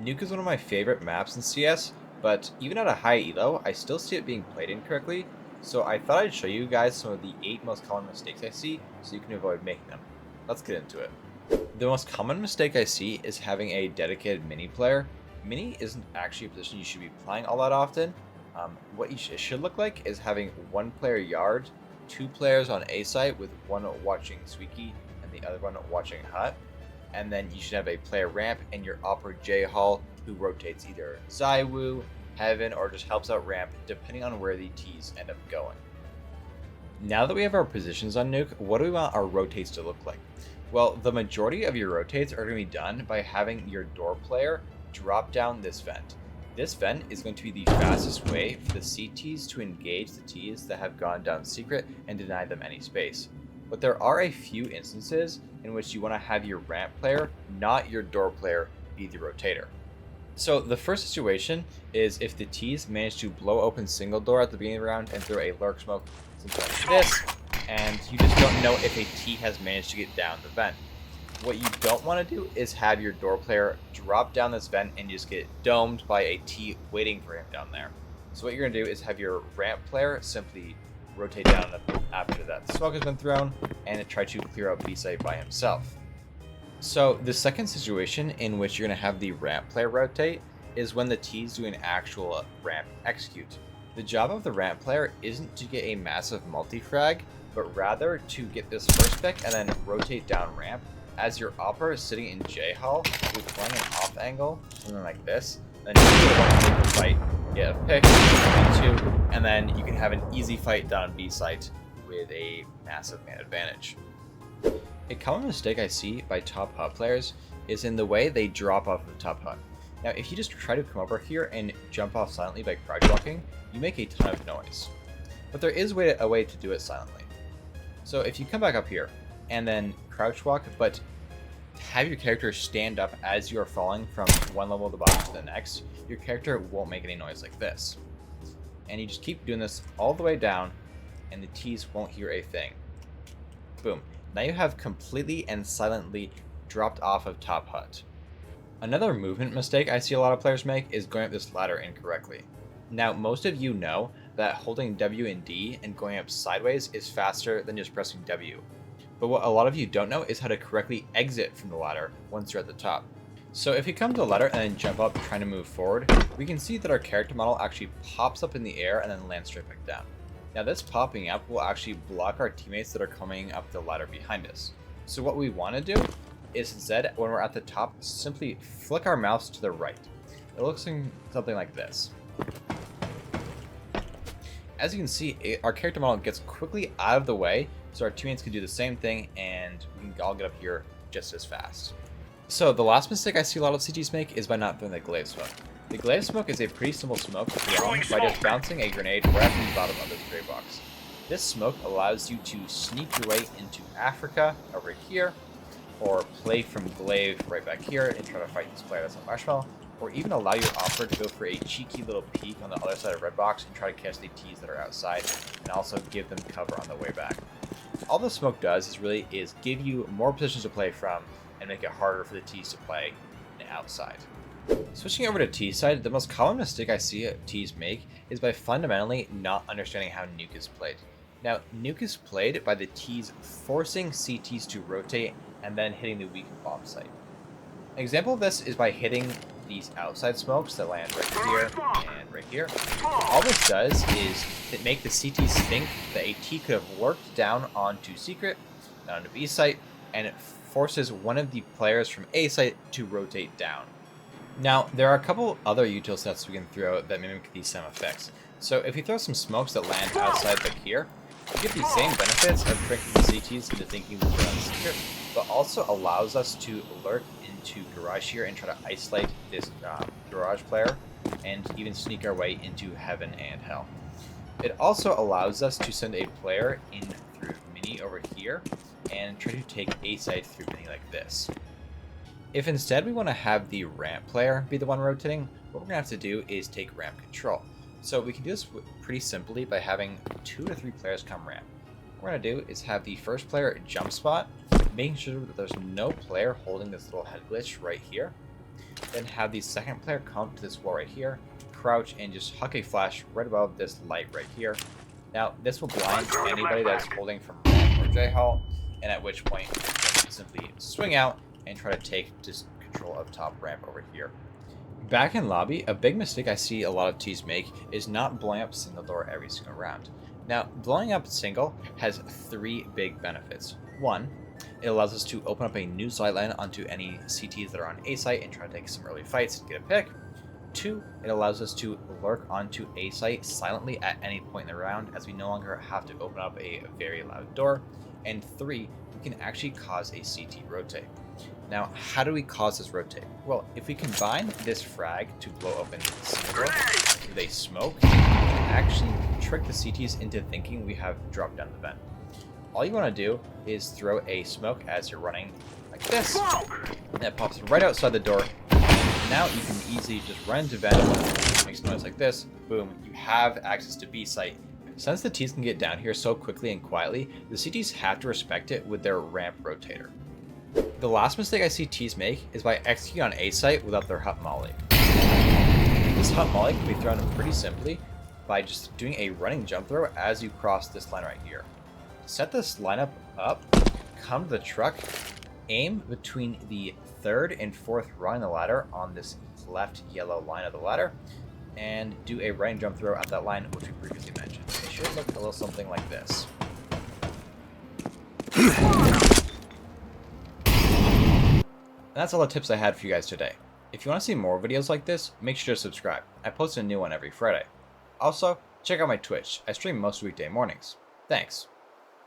Nuke is one of my favorite maps in CS, but even at a high elo, I still see it being played incorrectly, so I thought I'd show you guys some of the 8 most common mistakes I see so you can avoid making them. Let's get into it. The most common mistake I see is having a dedicated mini player. Mini isn't actually a position you should be playing all that often. What you should look like is having one player yard, 2 players on A site with one watching Squeaky and the other one watching Hut. And then you should have a player ramp and your upper J Hall who rotates either Zywoo, Heaven, or just helps out ramp depending on where the T's end up going. Now that we have our positions on Nuke, what do we want our rotates to look like? Well, the majority of your rotates are going to be done by having your door player drop down this vent. This vent is going to be the fastest way for the CTs to engage the Ts that have gone down secret and deny them any space. But there are a few instances in which you want to have your ramp player, not your door player, be the rotator. So the first situation is if the Ts manage to blow open single door at the beginning of the round and throw a lurk smoke, something like this, and you just don't know if a T has managed to get down the vent. What you don't want to do is have your door player drop down this vent and just get domed by a T waiting for him down there. So what you're going to do is have your ramp player simply rotate down after that smoke has been thrown and try to clear out B site by himself. So the second situation in which you're going to have the ramp player rotate is when the T's do an actual ramp execute. The job of the ramp player isn't to get a massive multi-frag, but rather to get this first pick and then rotate down ramp as your opper is sitting in J Hall with playing an off angle, something like this. Then you get a one fight, get a pick, B2, and then you can have an easy fight down on B site with a massive man advantage. A common mistake I see by top hut players is in the way they drop off of the top hut. Now, if you just try to come over here and jump off silently by crouch walking, you make a ton of noise. But there is a way to do it silently. So if you come back up here and then crouch walk, but have your character stand up as you are falling from one level of the box to the next, your character won't make any noise like this. And you just keep doing this all the way down, and the T's won't hear a thing. Boom. Now you have completely and silently dropped off of top hut. Another movement mistake I see a lot of players make is going up this ladder incorrectly. Now, most of you know that holding W and D and going up sideways is faster than just pressing W. But what a lot of you don't know is how to correctly exit from the ladder once you're at the top. So if you come to the ladder and then jump up trying to move forward, we can see that our character model actually pops up in the air and then lands straight back down. Now this popping up will actually block our teammates that are coming up the ladder behind us. So what we want to do is instead, when we're at the top, simply flick our mouse to the right. It looks something like this. As you can see, our character model gets quickly out of the way, so our teammates can do the same thing, and we can all get up here just as fast. So the last mistake I see a lot of CTs make is by not throwing the Glaive smoke. The Glaive smoke is a pretty simple smoke to throw by just bouncing a grenade right at the bottom of this gray box. This smoke allows you to sneak your way into Africa over here, or play from Glaive right back here and try to fight this player that's on Marshmallow, or even allow your opper to go for a cheeky little peek on the other side of red box and try to catch the T's that are outside, and also give them cover on the way back. All the smoke does is give you more positions to play from and make it harder for the T's to play outside. Switching over to T side, the most common mistake I see T's make is by fundamentally not understanding how Nuke is played. Now, Nuke is played by the T's forcing CTs to rotate and then hitting the weak bomb site. An example of this is by hitting these outside smokes that land right here and right here. All this does is make the CTs think that a T could have lurked down onto secret, onto B site, and it forces one of the players from A site to rotate down. Now, there are a couple other util sets we can throw that mimic these same effects. So if you throw some smokes that land outside like here, you get the same benefits of tricking the CTs into thinking that they're on secret, but also allows us to lurk into garage here and try to isolate this garage player and even sneak our way into heaven and hell. It also allows us to send a player in through mini over here and try to take A side through mini like this. If instead we want to have the ramp player be the one rotating, what we're going to have to do is take ramp control. So we can do this pretty simply by having 2 to 3 players come ramp. What we're going to do is have the first player jump spot, making sure that there's no player holding this little head glitch right here. Then have the second player come to this wall right here, crouch, and just huck a flash right above this light right here. Now, this will blind anybody that's holding from ramp or J-Hall, and at which point you can simply swing out and try to take just control of top ramp over here. Back in lobby, a big mistake I see a lot of teams make is not blowing up single door every single round. Now, blowing up single has 3 big benefits. 1, it allows us to open up a new sight line onto any CTs that are on A site and try to take some early fights and get a pick. 2, it allows us to lurk onto A site silently at any point in the round, as we no longer have to open up a very loud door. And 3, we can actually cause a CT rotate. Now, how do we cause this rotate? Well, if we combine this frag to blow open the single door with a smoke, we can actually trick the CTs into thinking we have dropped down the vent. All you want to do is throw a smoke as you're running like this, and it pops right outside the door. Now you can easily just run into vent, makes noise like this, boom, you have access to B site. Since the Ts can get down here so quickly and quietly, the CTs have to respect it with their ramp rotator. The last mistake I see Ts make is by executing on A site without their hut molly. This hut molly can be thrown pretty simply by just doing a running jump throw as you cross this line right here. Set this lineup up, come to the truck, aim between the 3rd and 4th rung on the ladder on this left yellow line of the ladder, and do a running jump throw at that line, which we previously mentioned. It should look a little something like this. And that's all the tips I had for you guys today. If you want to see more videos like this, make sure to subscribe. I post a new one every Friday. Also, check out my Twitch. I stream most weekday mornings. Thanks.